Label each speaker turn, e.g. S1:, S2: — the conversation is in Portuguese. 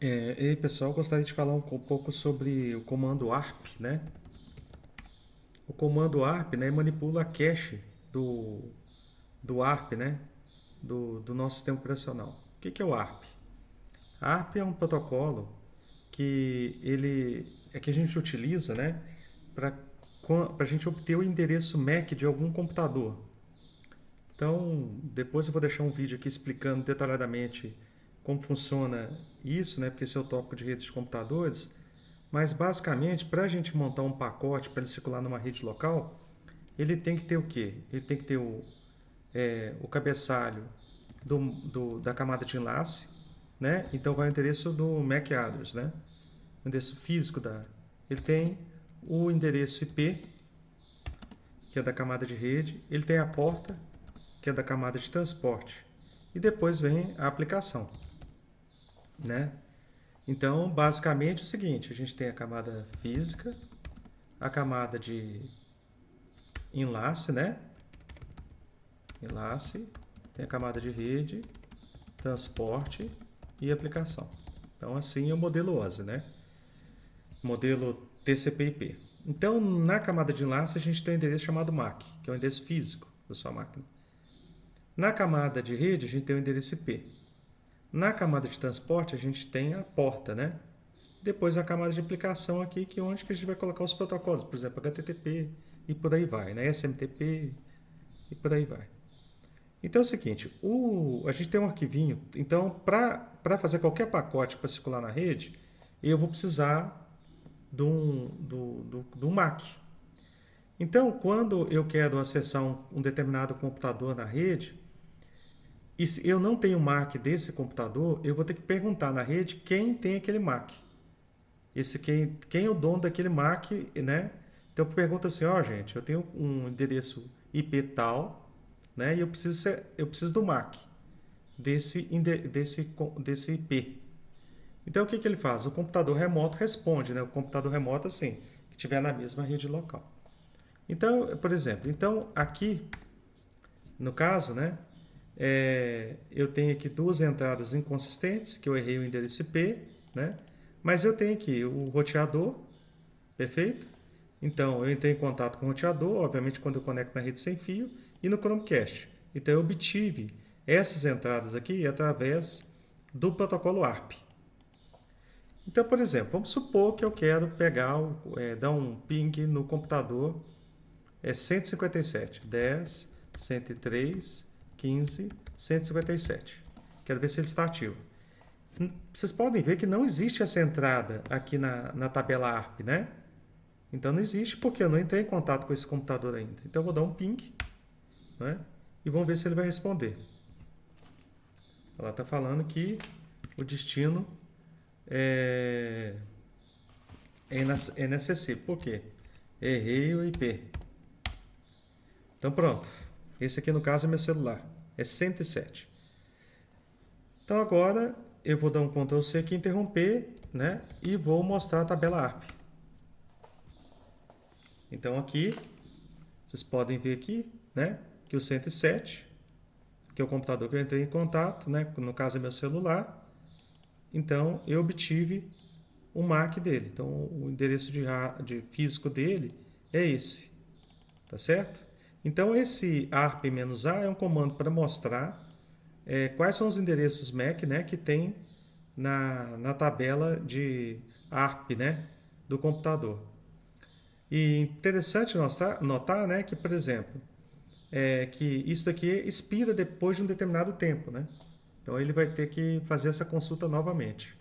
S1: E aí, pessoal, gostaria de falar um pouco sobre o comando ARP, né? O comando ARP, né, manipula a cache do ARP, né, do nosso sistema operacional. O que é o ARP? A ARP é um protocolo que a gente utiliza, né, para a gente obter o endereço MAC de algum computador. Então, depois eu vou deixar um vídeo aqui explicando detalhadamente como funciona isso, né, porque esse é o tópico de redes de computadores. Mas basicamente, para a gente montar um pacote para ele circular numa rede local, ele tem que ter o quê? Ele tem que ter o cabeçalho da camada de enlace, né? Então vai o endereço do MAC address, né? O endereço físico da. Ele tem o endereço IP, que é da camada de rede. Ele tem a porta, que é da camada de transporte. E depois vem a aplicação, né? Então, basicamente é o seguinte, a gente tem a camada física, a camada de enlace, né? Enlace, tem a camada de rede, transporte e aplicação. Então, assim é o modelo OSI, né? Modelo TCP/IP. Então, na camada de enlace, a gente tem um endereço chamado MAC, que é o endereço físico da sua máquina. Na camada de rede, a gente tem o endereço IP. Na camada de transporte, a gente tem a porta, né? Depois a camada de aplicação aqui, que é onde que a gente vai colocar os protocolos, por exemplo, HTTP e por aí vai, né? SMTP e por aí vai. Então é o seguinte, a gente tem um arquivinho, então para fazer qualquer pacote para circular na rede, eu vou precisar de um MAC. Então, quando eu quero acessar um determinado computador na rede, e se eu não tenho MAC desse computador, eu vou ter que perguntar na rede quem tem aquele MAC. Quem é o dono daquele MAC, né? Então pergunta assim, ó, gente, eu tenho um endereço IP tal, né? E eu preciso do MAC desse IP. Então o que ele faz? O computador remoto responde, né? O computador remoto assim, que estiver na mesma rede local. Então, por exemplo, aqui no caso, né? Eu tenho aqui duas entradas inconsistentes, que eu errei o endereço IP, né? Mas eu tenho aqui o roteador, perfeito? Então, eu entrei em contato com o roteador, obviamente quando eu conecto na rede sem fio, e no Chromecast. Então, eu obtive essas entradas aqui através do protocolo ARP. Então, por exemplo, vamos supor que eu quero dar um ping no computador 157, 10, 103, 15, 157. Quero ver se ele está ativo. Vocês podem ver que não existe essa entrada aqui na tabela ARP, né? Então não existe porque eu não entrei em contato com esse computador ainda. Então eu vou dar um ping, né? E vamos ver se ele vai responder. Ela está falando que o destino é NSC. Por quê? Errei o IP. Então pronto. Esse aqui no caso é meu celular. É 107. Então agora eu vou dar um Ctrl C aqui, interromper, né? E vou mostrar a tabela ARP. Então aqui, vocês podem ver aqui, né? Que o 107, que é o computador que eu entrei em contato, né? No caso é meu celular. Então eu obtive o MAC dele. Então o endereço de físico dele é esse, tá certo? Então esse ARP-A é um comando para mostrar quais são os endereços MAC, né, que tem na tabela de ARP, né, do computador. E interessante notar, né, que, por exemplo, que isso aqui expira depois de um determinado tempo, né? Então ele vai ter que fazer essa consulta novamente.